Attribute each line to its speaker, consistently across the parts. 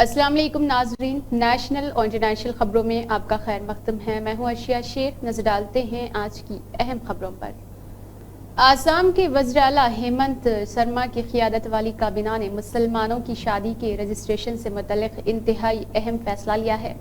Speaker 1: अस्सलाम वालेकुम नाजरीन, नेशनल और इंटरनेशनल खबरों में आपका खैर मकदम है। मैं हूं अर्शिया शेख। नजर डालते हैं आज की अहम खबरों पर। आसाम के वज़ीर आला हेमंत शर्मा की क़ियादत वाली काबीना ने मुसलमानों की शादी के रजिस्ट्रेशन से मुतल्लिक़ इंतहाई अहम फैसला लिया है।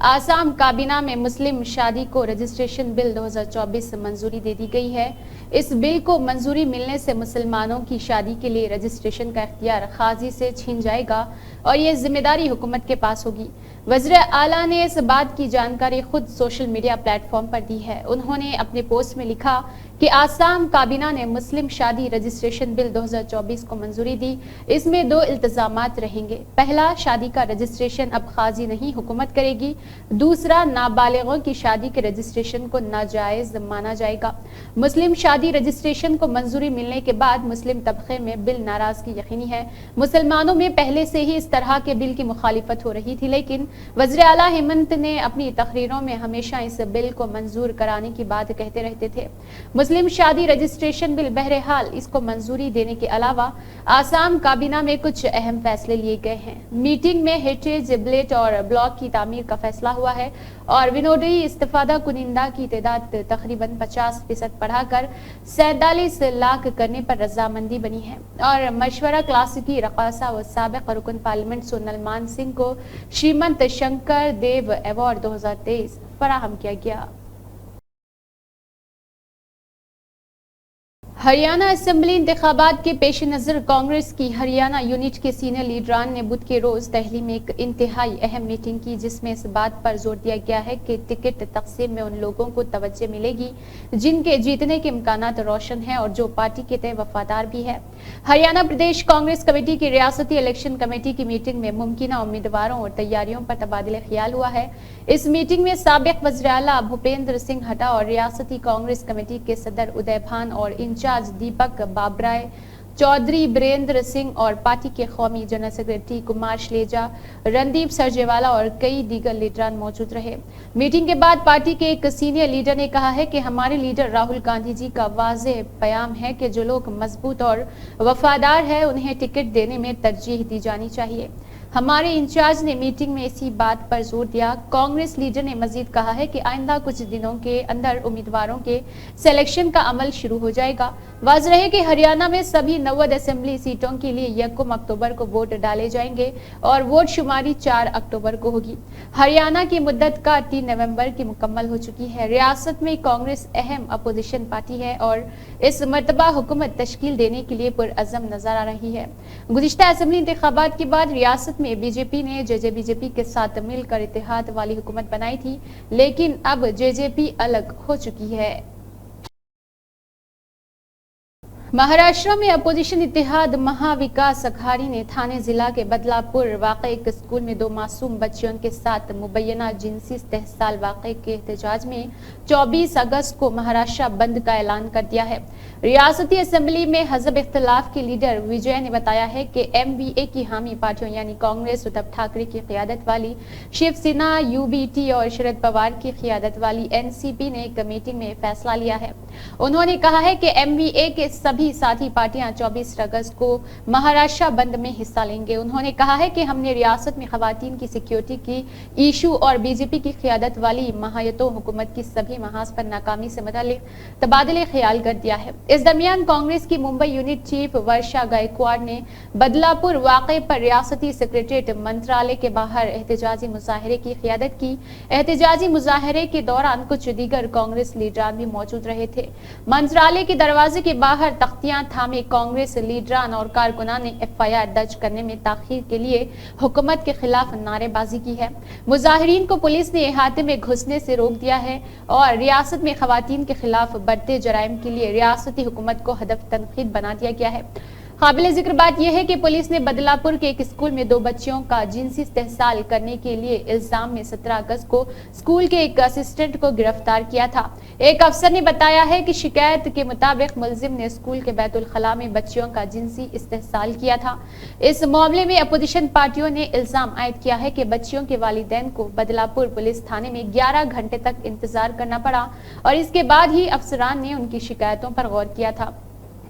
Speaker 1: आसाम काबीना में मुस्लिम शादी को रजिस्ट्रेशन बिल 2024 से मंजूरी दे दी गई है। इस बिल को मंजूरी मिलने से मुसलमानों की शादी के लिए रजिस्ट्रेशन का इख्तियार काजी से छीन जाएगा और ये जिम्मेदारी हुकूमत के पास होगी। वज़ीर आला ने इस बात की जानकारी खुद सोशल मीडिया प्लेटफॉर्म पर दी है। उन्होंने अपने पोस्ट में लिखा कि आसाम काबीना ने मुस्लिम शादी रजिस्ट्रेशन बिल 2024 को मंजूरी दी। इसमें 2 इल्तजामात रहेंगे। पहला, शादी का रजिस्ट्रेशन अब काजी नहीं हुकूमत करेगी। दूसरा, नाबालिगों की शादी के रजिस्ट्रेशन को नाजायज माना जाएगा। मुस्लिम शादी रजिस्ट्रेशन को मंजूरी मिलने के बाद मुस्लिम तबके में बिल नाराजगी यकीनी है। मुसलमानों में पहले से ही इस तरह के बिल की मुखालिफत हो रही थी, लेकिन वज़ीर आला हेमंत ने अपनी तकरीरों में हमेशा इस बिल को मंजूर कराने की बात कहते रहते थे। मुस्लिम शादी रजिस्ट्रेशन बिल बहरहाल इसको मंजूरी देने के अलावा आसाम काबीना में कुछ अहम फैसले लिए गए हैं। मीटिंग में हेरिटेज ब्लेट और ब्लॉक की तामीर का फैसला हुआ है और विनोदी इस्तिफादा कुनिंदा की तादाद तकरीबन 50% बढ़ाकर 47 लाख करने पर रजामंदी बनी है और मशवरा क्लासिकी रकासा व साबिक रुकन पार्लियामेंट सोनल मान सिंह को श्रीमंत शंकर देव अवार्ड 2023 फराहम किया गया। हरियाणा असेंबली इंतखाबात के पेश नज़र कांग्रेस की हरियाणा यूनिट के सीनियर लीडरान ने बुध के रोज दिल्ली में एक इंतहाई अहम मीटिंग की, जिसमें इस बात पर जोर दिया गया है कि टिकट तकसीम में उन लोगों को तवज्जो मिलेगी जिनके जीतने के इम्कानात रोशन हैं और जो पार्टी के तय वफादार भी है। हरियाणा प्रदेश कांग्रेस कमेटी की रियासती इलेक्शन कमेटी की मीटिंग में मुमकिन उम्मीदवारों और तैयारियों पर तबादला ख्याल हुआ है। इस मीटिंग में साबिक वज़ीर आला भूपेंद्र सिंह हड्डा और रियासती कांग्रेस कमेटी के सदर उदय भान और इंचार्ज दीपक बाबराय, चौधरी बीरेंद्र सिंह और पार्टी के कौमी जनरल सेक्रेटरी कुमार शलेजा, रणदीप सरजेवाला और कई दीगर लीडरान मौजूद रहे। मीटिंग के बाद पार्टी के एक सीनियर लीडर ने कहा है कि हमारे लीडर राहुल गांधी जी का वाज़ेह बयान है कि जो लोग मजबूत और वफादार हैं उन्हें टिकट देने में तरजीह दी जानी चाहिए। हमारे इंचार्ज ने मीटिंग में इसी बात पर जोर दिया। कांग्रेस लीडर ने मजीद कहा है कि आइंदा कुछ दिनों के अंदर उम्मीदवारों के सिलेक्शन का अमल शुरू हो जाएगा। वाज़ेह है कि हरियाणा में सभी 90 असेंबली सीटों के लिए 1 अक्टूबर को वोट डाले जाएंगे और वोट शुमारी 4 अक्टूबर को होगी। हरियाणा की मुद्दत का 3 नवंबर की मुकम्मल हो चुकी है। रियासत में कांग्रेस अहम अपोजिशन पार्टी है और इस मरतबा हुकूमत तश्कील देने के लिए पुरअज़म नजर आ रही है। गुज़िश्ता असेंबली इंतखाबात के बाद रियासत में बीजेपी ने जेजेबीजेपी के साथ मिलकर इत्तेहाद वाली हुकूमत बनाई थी, लेकिन अब जेजेपी अलग हो चुकी है। महाराष्ट्र में अपोजिशन इत्तेहाद महाविकास अघाड़ी ने थाने जिला के बदलापुर वाक़े एक स्कूल में 2 मासूम बच्चियों के साथ मुबैना जिनसी इस्तेहसाल वाक़े के एहतजाज में 24 अगस्त को महाराष्ट्र बंद का ऐलान कर दिया है। रियासती असेंबली में हज़ब इख्तिलाफ के लीडर विजय ने बताया है कि MBA की हामी पार्टियों यानी कांग्रेस उद्धव ठाकरे की क़ियादत वाली शिवसेना, UBT और शरद पवार की क़ियादत वाली NCP ने एक मीटिंग में फैसला लिया है। उन्होंने कहा है कि MBA के सभी साथी पार्टियां 24 अगस्त को महाराष्ट्र बंद में हिस्सा लेंगे। उन्होंने कहा है कि हमने रियासत में खवातीन की सिक्योरिटी की इशू और बीजेपी की क़ियादत वाली महायतों हुकूमत की सभी महाज पर नाकामी से मुताल्लिक तबादले ख्याल कर दिया है। इस दरमियान कांग्रेस की मुंबई यूनिट चीफ वर्षा गायकवाड़ ने बदलापुर वाक़े पर रियासती सेक्रेटरीट मंत्रालय के बाहर एहतजाजी मुजाहरे की क़ियादत की। एहतजाजी मुजाहरे के दौरान कुछ दीगर कांग्रेस लीडरान भी मौजूद रहे थे। मंत्रालय के दरवाजे के बाहर तख्तियां थामे कांग्रेस लीडरान और कारकुनान ने FIR दर्ज करने में ताखीर के लिए हुकूमत के खिलाफ नारेबाजी की है। मुजाहिरीन को पुलिस ने इहाते में घुसने से रोक दिया है और रियासत में खवातीन के खिलाफ बढ़ते जराइम के लिए रियासती हुकूमत को हदफ तनकीद बना दिया गया है। काबिल जिक्र बात यह है कि पुलिस ने बदलापुर के एक स्कूल में 2 बच्चियों का जिनसी इस्तेहसाल करने के लिए इल्जाम में 17 अगस्त को स्कूल के एक असिस्टेंट को गिरफ्तार किया था। एक अफसर ने बताया है कि शिकायत के मुताबिक मुलजिम ने स्कूल के बैतुल खला में बच्चियों का जिनसी इस्तेहसाल किया था। इस मामले में अपोजिशन पार्टियों ने इल्जाम आयद किया है कि बच्चियों के वालिदैन को बदलापुर पुलिस थाने में 11 घंटे तक इंतजार करना पड़ा और इसके बाद ही अफसरान ने उनकी शिकायतों पर गौर किया था।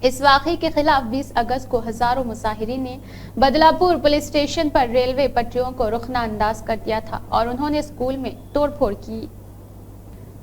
Speaker 1: इस वाक़े के खिलाफ 20 अगस्त को हजारों मुसाहिरीन ने बदलापुर पुलिस स्टेशन पर रेलवे पटरियों को रुखनाअंदाज कर दिया था और उन्होंने स्कूल में तोड़फोड़ की।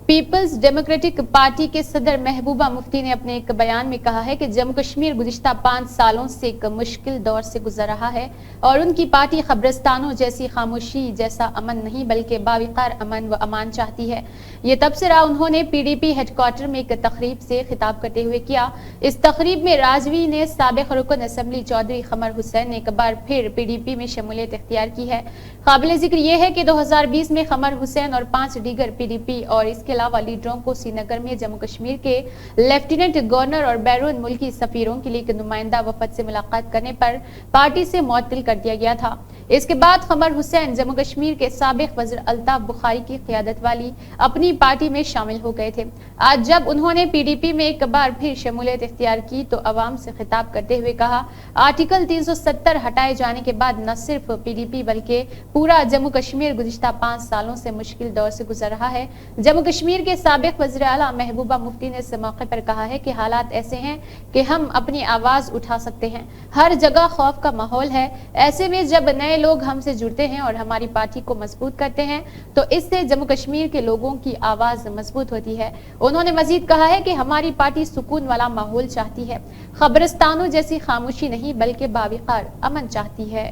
Speaker 1: पीपल्स डेमोक्रेटिक पार्टी के सदर महबूबा मुफ्ती ने अपने एक बयान में कहा है कि जम्मू कश्मीर गुज़िश्ता 5 सालों से एक मुश्किल दौर से गुजर रहा है और उनकी पार्टी खबरस्तानों जैसी खामोशी जैसा अमन नहीं बल्कि बाविकार अमन व अमान चाहती है। ये तबसरा उन्होंने पीडीपी हेडक्वार्टर में एक तकरीब से खिताब करते हुए किया। इस तकरीब में राजवी ने साबिक रुकन असम्बली चौधरी कमर हुसैन ने एक बार फिर पीडीपी में शमूलियत इख्तियार की है। काबिल जिक्र यह है कि 2020 में कमर हुसैन और 5 दीगर पीडीपी और इसके अलावा लीडरों को श्रीनगर में जम्मू कश्मीर के लेफ्टिनेंट गवर्नर और बैरून मुल्की सफीरों के लिए एक नुमाइंदा वफद से मुलाकात करने पर पार्टी से मुअत्तल कर दिया गया था। इसके बाद कमर हुसैन जम्मू कश्मीर के साबिक वज़ीर अल्ताफ बुखारी की क़ियादत वाली अपनी पार्टी में शामिल हो गए थे। आज जब उन्होंने पीडीपी में एक बार फिर शमूलियत इख्तियार की तो अवाम से खिताब करते हुए कहा, आर्टिकल 370 हटाए जाने के बाद न सिर्फ पीडीपी बल्कि पूरा जम्मू कश्मीर गुज़िश्ता 5 सालों से मुश्किल दौर से गुजर रहा है। जम्मू कश्मीर के साबिक वज़ीर आला महबूबा मुफ्ती ने इस मौके पर कहा है कि हालात ऐसे हैं कि हम अपनी आवाज उठा सकते हैं। हर जगह खौफ का माहौल है। ऐसे में जब नए लोग हमसे जुड़ते हैं और हमारी पार्टी को मजबूत करते हैं तो इससे जम्मू कश्मीर के लोगों की आवाज मजबूत होती है। उन्होंने मजीद कहा है कि हमारी पार्टी सुकून वाला माहौल चाहती है, खबरस्तानों जैसी खामोशी नहीं बल्कि बाविकार अमन चाहती है।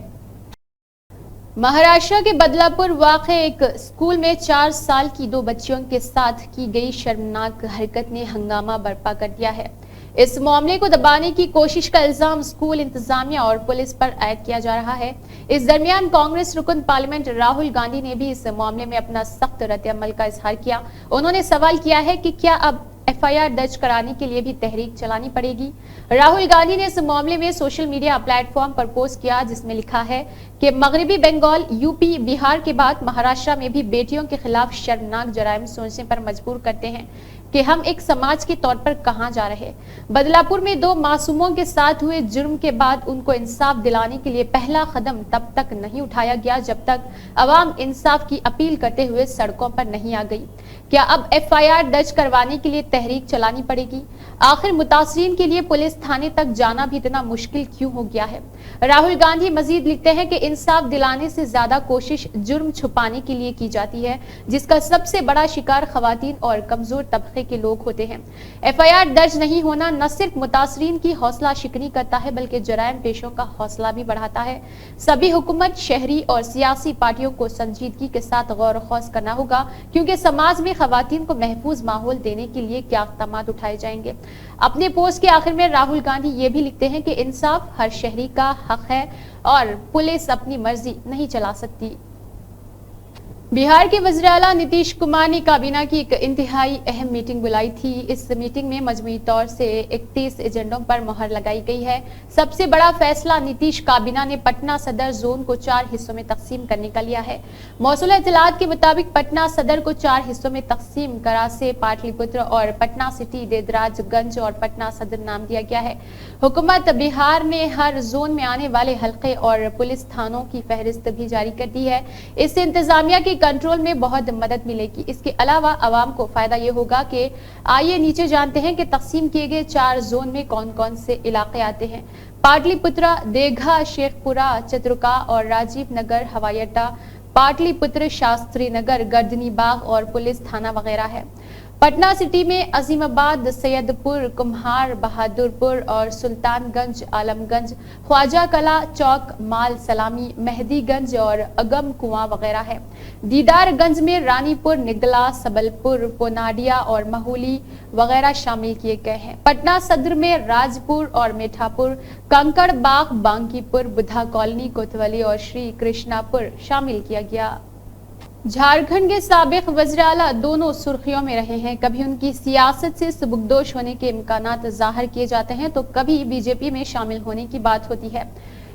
Speaker 1: महाराष्ट्र के बदलापुर वाक़े एक स्कूल में 4 साल की 2 बच्चियों के साथ की गई शर्मनाक हरकत ने हंगामा बर्पा कर दिया है। इस मामले को दबाने की कोशिश का इल्जाम स्कूल इंतजामिया और पुलिस पर आयद किया जा रहा है। इस दरमियान कांग्रेस रुकन पार्लियामेंट राहुल गांधी ने भी इस मामले में अपना सख्त रद्द-ए-अमल का इजहार किया। उन्होंने सवाल किया है कि क्या अब एफआईआर दर्ज कराने के लिए भी तहरीक चलानी पड़ेगी। राहुल गांधी ने इस मामले में सोशल मीडिया प्लेटफॉर्म पर पोस्ट किया जिसमें लिखा है कि मगरबी बंगाल, यूपी, बिहार के बाद महाराष्ट्र में भी बेटियों के खिलाफ शर्मनाक जराइम सोचने पर मजबूर करते हैं कि हम एक समाज के तौर पर कहां जा रहे। बदलापुर में 2 मासूमों के साथ हुए जुर्म के बाद उनको इंसाफ दिलाने के लिए पहला कदम तब तक नहीं उठाया गया जब तक अवाम इंसाफ की अपील करते हुए सड़कों पर नहीं आ गई। क्या अब एफआईआर दर्ज करवाने के लिए तहरीक चलानी पड़ेगी? आखिर मुतासरीन के लिए पुलिस थाने तक जाना भी इतना मुश्किल क्यों हो गया है? राहुल गांधी मजीद लिखते हैं कि इंसाफ दिलाने से ज्यादा कोशिश जुर्म छुपाने के लिए की जाती है जिसका सबसे बड़ा शिकार खवातीन और कमजोर तबके के लोग होते हैं। एफआईआर दर्ज नहीं होना न सिर्फ मुतासरीन की हौसला शिकनी करता है बल्कि जराइम पेशों का हौसला भी बढ़ाता है। सभी हुकूमत, शहरी और सियासी पार्टियों को संजीदगी के साथ गौर खौज करना होगा क्योंकि समाज में खवातीन को महफूज माहौल देने के लिए क्या इक़दाम उठाए जाएंगे। अपने पोस्ट के आखिर में राहुल गांधी ये भी लिखते हैं कि इंसाफ हर शहरी का हक है और पुलिस अपनी मर्जी नहीं चला सकती। बिहार के वज़ीर आला नीतीश कुमार ने काबीना की एक इंतहाई अहम मीटिंग बुलाई थी। इस मीटिंग में मजमूई तौर से 31 एजेंडों पर मोहर लगाई गई है। सबसे बड़ा फैसला नीतीश काबीना ने पटना सदर जोन को 4 हिस्सों में तकसीम करने का लिया है। मौसूल इत्तलात के मुताबिक पटना सदर को 4 हिस्सों में तकसीम करा से पाटलिपुत्र और पटना सिटी, देदराजगंज और पटना सदर नाम दिया गया है। हुकूमत बिहार ने हर जोन में आने वाले हल्के और पुलिस थानों की फहरिस्त भी जारी कर दी है। इससे इंतजामिया की कंट्रोल में बहुत मदद मिलेगी। इसके अलावा आवाम को फायदा ये होगा कि आइए नीचे जानते हैं कि तकसीम किए गए 4 जोन में कौन कौन से इलाके आते हैं। पाटलिपुत्रा, देघा, शेखपुरा, चतुर्का और राजीव नगर हवाई अड्डा, पाटलिपुत्र, शास्त्री नगर, गर्दनी बाग और पुलिस थाना वगैरह है। पटना सिटी में अजीमाबाद, सैयदपुर, कुम्हार, बहादुरपुर और सुल्तानगंज, आलमगंज, ख्वाजा कला चौक, माल सलामी, मेहदीगंज और अगम कुआं वगैरह है। दीदारगंज में रानीपुर, निगला, सबलपुर, पोनाडिया और महूली वगैरह शामिल किए गए हैं। पटना सदर में राजपुर और मीठापुर, कंकड़ बाग, बांकीपुर, बुद्धा कॉलोनी, कोतवाली और श्री कृष्णापुर शामिल किया गया। झारखंड के साबिक वज़ीर आला दोनों सुर्खियों में रहे हैं। कभी उनकी सियासत से सुबुकदोश होने के इम्कानात जाहिर किए जाते हैं तो कभी बीजेपी में शामिल होने की बात होती है।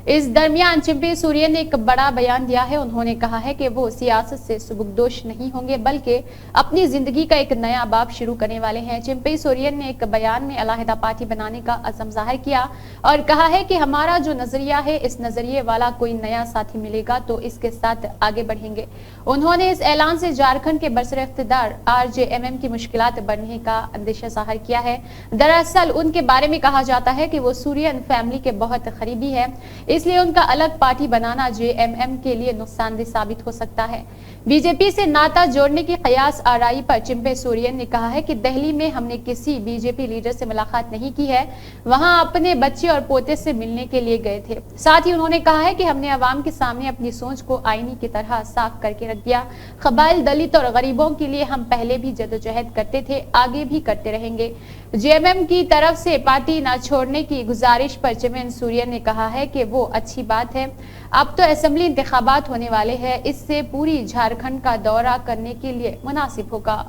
Speaker 1: इस दरमियान चिंपे सोरेन ने एक बड़ा बयान दिया है। उन्होंने कहा है कि वो सियासत से सुबुकदोश नहीं होंगे बल्कि अपनी जिंदगी का एक नया बाब शुरू करने वाले हैं। चिंपे सोरेन ने एक बयान में अलहदा पार्टी बनाने का अज़म जाहिर किया और कहा है कि हमारा जो नजरिया है, इस नजरिए वाला कोई नया साथी मिलेगा तो इसके साथ आगे बढ़ेंगे। उन्होंने इस ऐलान से झारखंड के बरसर इख्तिदार RJMM की मुश्किलात बढ़ने का अंदेशा जाहिर किया है। दरअसल उनके बारे में कहा जाता है कि वो सोरेन फैमिली के बहुत करीबी है, इसलिए उनका अलग पार्टी बनाना JMM के लिए नुकसानदेह साबित हो सकता है। बीजेपी से नाता जोड़ने की कयास आराई पर चिंपे सोरेन ने कहा है कि दिल्ली में हमने किसी बीजेपी लीडर से मुलाकात नहीं की है, वहां अपने बच्चे और पोते से मिलने के लिए गए थे। साथ ही उन्होंने कहा है कि हमने अवाम के सामने अपनी सोच को आईनी की तरह साफ करके रख दिया। कबाइल, दलित और गरीबों के लिए हम पहले भी जदोजहद करते थे, आगे भी करते रहेंगे। JMM की तरफ से पार्टी न छोड़ने की गुजारिश पर चिंपे सोरेन ने कहा है कि वो अच्छी बात है, अब तो असेंबली इंतखाबात होने वाले हैं, इससे पूरी झारखंड का दौरा करने के लिए मुनासिब होगा।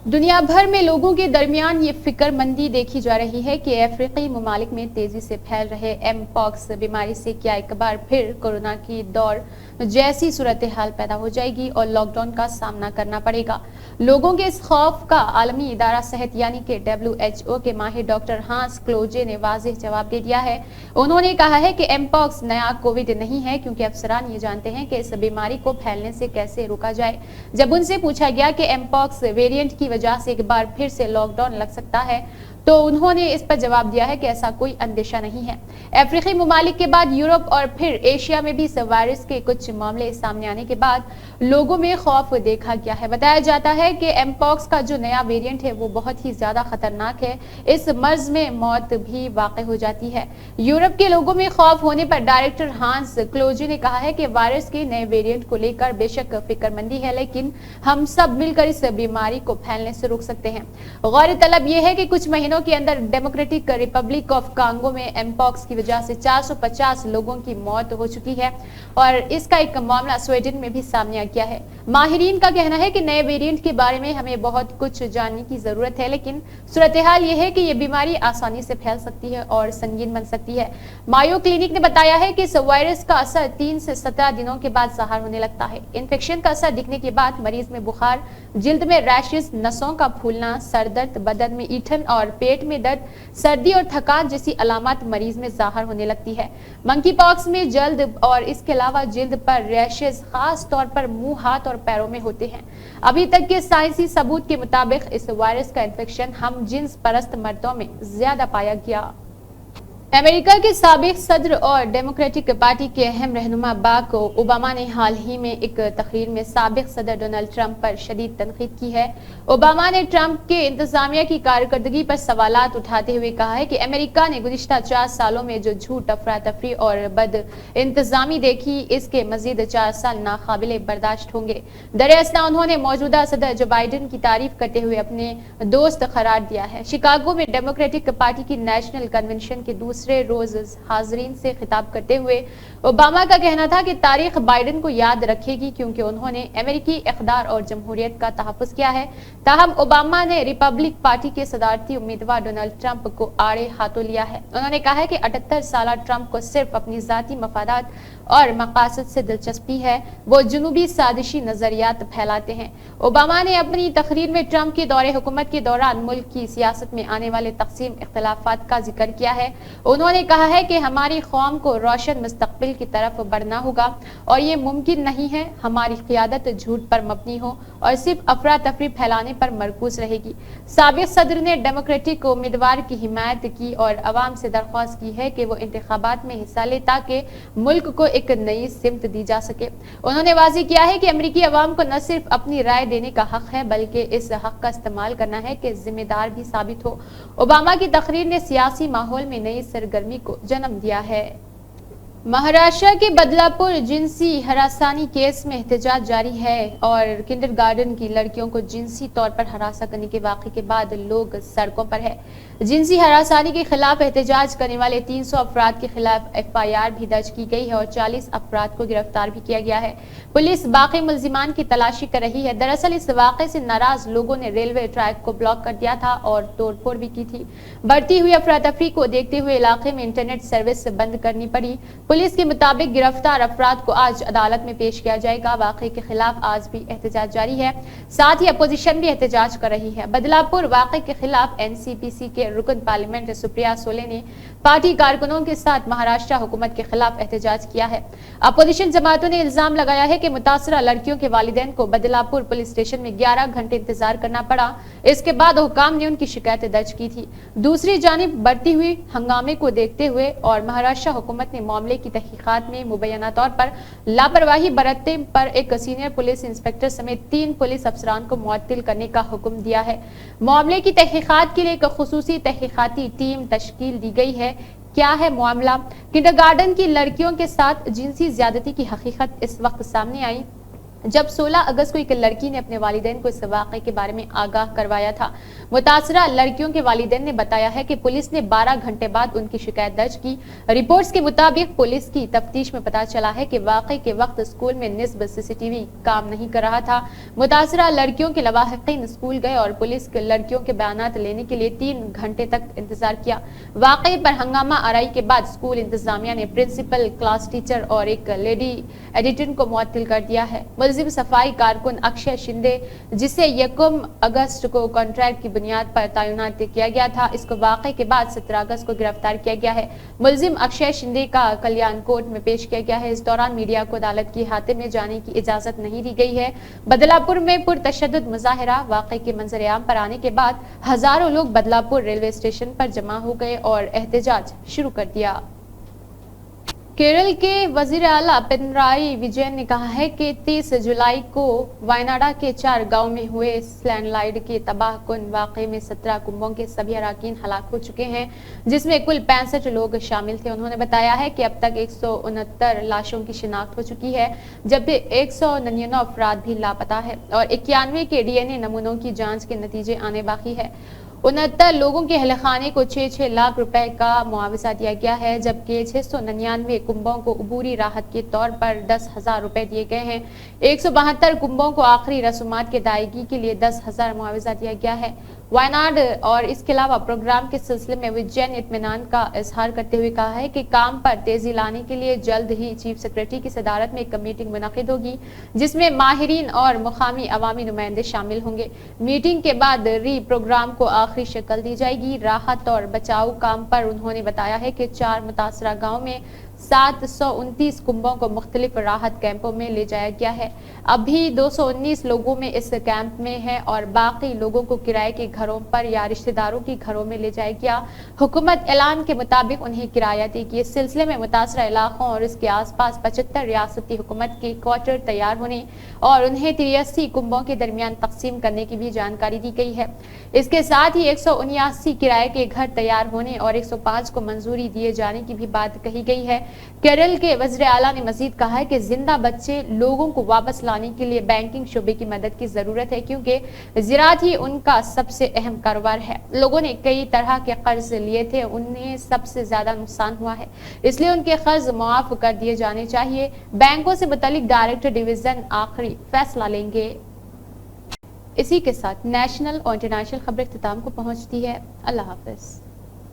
Speaker 1: दुनिया भर में लोगों के दरमियान ये फिक्रमंदी देखी जा रही है कि अफ्रीकी ममालिक में तेजी से फैल रहे एमपॉक्स बीमारी से क्या एक बार फिर कोरोना की दौर जैसी सूरत हाल पैदा हो जाएगी और लॉकडाउन का सामना करना पड़ेगा। लोगों के इस खौफ का आलमी इदारा सेहत यानी कि WHO के माहिर डॉक्टर हांस क्लोजे ने वाज़ेह जवाब दे दिया है। उन्होंने कहा है कि एमपॉक्स नया कोविड नहीं है, क्योंकि अफसरान ये जानते हैं कि इस बीमारी को फैलने से कैसे रोका जाए। जब उनसे पूछा गया कि एमपॉक्स वेरिएंट की वजह से एक बार फिर से लॉकडाउन लग सकता है, तो उन्होंने इस पर जवाब दिया है कि ऐसा कोई अंदेशा नहीं है। अफ्रीकी ममालिक के बाद यूरोप और फिर एशिया में भी इस वायरस के कुछ मामले सामने आने के बाद लोगों में खौफ देखा गया है। बताया जाता है कि एमपॉक्स का जो नया वेरिएंट है वो बहुत ही ज्यादा खतरनाक है, इस मर्ज में मौत भी वाक़ई हो जाती है। यूरोप के लोगों में खौफ होने पर डायरेक्टर हांस क्लोजे ने कहा है कि वायरस के नए वेरिएंट को लेकर बेशक फिक्रमंदी है, लेकिन हम सब मिलकर इस बीमारी को फैलने से रोक सकते हैं। गौरतलब यह है कि कुछ महीनों के अंदर डेमोक्रेटिक रिपब्लिक ऑफ कांगो में एमपॉक्स की वजह से 450 लोगों की मौत हो चुकी है और इसका एक मामला स्वीडन में भी सामने आ गया है। माहिरीन का कहना है कि नए वेरिएंट के बारे में हमें बहुत कुछ जानने की जरूरत है, लेकिन सूरत हाल यह है कि यह बीमारी आसानी से फैल सकती है और संगीन बन सकती है। मायो क्लिनिक ने बताया है कि इस वायरस का असर 3 से 17 दिनों के बाद ज़ाहिर होने लगता है। इन्फेक्शन का असर दिखने के बाद मरीज में बुखार, जिल्द में रैशेस, नसों का फूलना, सर दर्द, बदन में ईठन और पेट में दर्द, सर्दी और थकान जैसी अलामत मरीज में ज़ाहिर होने लगती है। मंकी पॉक्स में जल्द और इसके अलावा जिल्द पर रैशेस खास तौर पर मुंह, हाथ और पैरों में होते हैं। अभी तक के साइंसी सबूत के मुताबिक इस वायरस का इन्फेक्शन हम जिन्स परस्त मर्दों में ज्यादा पाया गया। अमेरिका के साबिक सदर और डेमोक्रेटिक पार्टी के अहम रहनुमा बाराक ओबामा ने हाल ही में एक तकरीर में साबिक सदर डोनाल्ड ट्रंप पर शदीद तनकीद की है। ओबामा ने ट्रंप के इंतजामिया की कारकर्दगी पर सवालात उठाते हुए कहा है कि अमेरिका ने गुज़िश्ता 4 सालों में जो झूठ, अफरा तफरी और बद इंतजामी देखी, इसके मजीद 4 साल नाकाबिले बर्दाश्त होंगे। दरअसल उन्होंने मौजूदा सदर जो बाइडन की तारीफ करते हुए अपने दोस्त करार दिया है। शिकागो में डेमोक्रेटिक पार्टी की नेशनल कन्वेंशन के दूसरे रोज हाजरीन से खिताब करते हुए ओबामा का कहना था कि तारीख बाइडन को याद रखेगी, क्योंकि उन्होंने अमेरिकी इक़्तिदार और जमहूरियत का तहफ़्फ़ुज़ किया है। ताहम ओबामा ने रिपब्लिक पार्टी के सदारती उम्मीदवार डोनाल्ड ट्रंप को आड़े हाथों लिया है। उन्होंने कहा है कि 78 साल ट्रंप को सिर्फ अपनी ज़ाती मफादात और मकासद से दिलचस्पी है, वो जुनूबी साजिशी नजरियात फैलाते हैं। ओबामा ने अपनी तकरीर में ट्रंप के दौरे हुकूमत के दौरान मुल्क की सियासत में आने वाले तकसीम इख्तलाफात का जिक्र किया है। उन्होंने कहा है कि हमारी कौम को रोशन मुस्तकबिल की तरफ बढ़ना होगा और ये मुमकिन नहीं है हमारी क़ियादत झूठ पर मबनी हो और सिर्फ अफरा तफरी फैलाने पर मरकूज रहेगी। साबिक सदर ने डेमोक्रेटिक उम्मीदवार की हिमायत की और अवाम से दरख्वास्त की है कि वो इंतखाबात में हिस्सा ले ताकि मुल्क को एक नई सिमत दी जा सके। उन्होंने वाज़ेह किया है कि अमरीकी अवाम को न सिर्फ अपनी राय देने का हक है, बल्कि इस हक का इस्तेमाल करना है कि जिम्मेदार भी साबित हो। ओबामा की तकरीर ने सियासी माहौल में नई सरगर्मी को जन्म दिया है। महाराष्ट्र के बदलापुर जिनसी हरासानी केस में एहतजाज जारी है और किंडरगार्टन की लड़कियों को जिनसी तौर पर हरासा करने के वाक़े के बाद लोग सड़कों पर है। जिनसी हरासानी के खिलाफ एहतजाज करने वाले 300 अफराद के खिलाफ FIR भी दर्ज की गई है और 40 अफराद को गिरफ्तार भी किया गया है। पुलिस बाकी मुल्जिमान की तलाशी कर रही है। दरअसल इस वाक़े से नाराज लोगों ने रेलवे ट्रैक को ब्लॉक कर दिया था और तोड़फोड़ भी की थी। बढ़ती हुई अफरा तफरी को देखते हुए इलाके में इंटरनेट सर्विस बंद करनी पड़ी। पुलिस के मुताबिक गिरफ्तार अफराद को आज अदालत में पेश किया जाएगा। वाकये के खिलाफ आज भी एहतजाज जारी है, साथ ही अपोजिशन भी एहतजाज कर रही है। बदलापुर वाकये के खिलाफ एनसीपीसी के रुकन पार्लियामेंट सुप्रिया सोले ने पार्टी कारकुनों के साथ महाराष्ट्र हुकूमत के खिलाफ एहतजाज किया है। अपोजिशन जमातों ने इल्जाम लगाया है कि मुतासरा लड़कियों के वालिदैन को बदलापुर पुलिस स्टेशन में 11 घंटे इंतजार करना पड़ा। इसके बाद हुकाम ने उनकी शिकायत दर्ज की थी। दूसरी जानिब बढ़ती हुई हंगामे को देखते हुए और महाराष्ट्र हुकूमत ने मामले की तहकीकात में मुबैना तौर पर लापरवाही बरतने पर एक सीनियर पुलिस इंस्पेक्टर समेत 3 पुलिस अफसरान को मुअत्तल करने का हुक्म दिया है। मामले की तहकीकात के लिए एक खुसूसी तहकीकाती टीम तश्कील दी गई है। क्या है मामला? किंडरगार्टन की लड़कियों के साथ जिनसी ज्यादती की हकीकत इस वक्त सामने आई जब 16 अगस्त को एक लड़की ने अपने वालिदैन को इस वाक़े के बारे में आगाह करवाया था। मुतासरा लड़कियों के वालिदैन ने बताया है कि पुलिस ने 12 घंटे बाद उनकी शिकायत दर्ज की। रिपोर्ट्स के मुताबिक पुलिस की तफ्तीश में पता चला है कि वाक़े के वक्त स्कूल में निस्ब सीसीटीवी काम नहीं कर रहा था। मुतासरा लड़कियों के लवाहिकीन स्कूल गए और पुलिस के लड़कियों के बयानात लेने के लिए 3 घंटे तक इंतजार किया। वाक़े पर हंगामा आराई के बाद स्कूल इंतजामिया ने प्रिंसिपल, क्लास टीचर और एक लेडी एडिटर को मुअत्तल कर दिया है। मुलजिम सफाई कारकुन अक्षय शिंदे, जिसे 1 अगस्त को कॉन्ट्रैक्ट की बुनियाद पर तैनात किया गया था, इसको वाक़े के बाद 17 अगस्त को गिरफ्तार किया गया है। मुलजिम अक्षय शिंदे का कल्याण कोर्ट में पेश किया गया है। इस दौरान मीडिया को अदालत की अहाते में जाने की इजाजत नहीं दी गई है। बदलापुर में पुरतशद्दुद मुजाहिरा वाक़े के मंजर आम पर आने के बाद हजारों लोग बदलापुर रेलवे स्टेशन पर जमा हो गए और एहतजाज शुरू कर दिया। केरल के वजीर आला पिनराई विजयन ने कहा है कि 30 जुलाई को वायनाडा के 4 गांव में हुए लैंडस्लाइड के तबाहकुन वाक़े में 17 कुंभों के सभी अरकान हलाक हो चुके हैं, जिसमें कुल 65 लोग शामिल थे। उन्होंने बताया है कि अब तक 169 लाशों की शिनाख्त हो चुकी है, जबकि 199 अफराद भी लापता है और 91 के DNA नमूनों की जाँच के नतीजे आने बाकी है। 69 लोगों के अहलखाने को 6-6 लाख रुपए का मुआवजा दिया गया है, जबकि 699 कुंभों को अबूरी राहत के तौर पर 10,000 रुपए दिए गए हैं। 172 कुंभों को आखिरी रसूमात की अदायगी के लिए 10,000 मुआवजा दिया गया है। वायनाड और इसके अलावा प्रोग्राम के सिलसिले में विजयन इत्मीनान का इजहार करते हुए कहा है कि काम पर तेजी लाने के लिए जल्द ही चीफ सेक्रेटरी की सदारत में एक मीटिंग मुनक़िद होगी, जिसमें माहिरीन और मुकामी अवामी नुमाइंदे शामिल होंगे। मीटिंग के बाद प्रोग्राम को आखिरी शक्ल दी जाएगी। राहत और बचाव काम पर उन्होंने बताया है कि 4 मुतासरा गाँव में 729 कुंभों को मुख्तलिफ राहत कैंपों में ले जाया गया है। अभी 219 लोगों में इस कैंप में है और बाकी लोगों को किराए के घरों पर या रिश्तेदारों के घरों में ले जाया गया। हुकूमत ऐलान के मुताबिक उन्हें किराया देगी। इस सिलसिले में मुतासरा इलाकों और इसके आसपास 75 रियासती हुकूमत के क्वार्टर तैयार होने और उन्हें 83 कुंभों के दरमियान तकसीम करने की भी जानकारी दी गई है। इसके साथ ही 179 किराए के घर तैयार होने और 105 को मंजूरी दिए जाने की भी बात कही गई है। केरल के वज़ीर आला ने मजीद कहा है कि जिंदा बच्चे लोगों को वापस लाने के लिए बैंकिंग शोबे की मदद की जरूरत है, क्योंकि ज़राअत ही उनका सबसे अहम कारोबार है। लोगों ने कई तरह के कर्ज लिए थे, उन्हें सबसे ज्यादा नुकसान हुआ है, इसलिए उनके कर्ज मुआफ कर दिए जाने चाहिए। बैंकों से मुतालिक डायरेक्टर डिवीजन आखिरी फैसला लेंगे। इसी के साथ नेशनल और इंटरनेशनल खबरें इख्तिताम को पहुंचती है। अल्लाह हाफिज।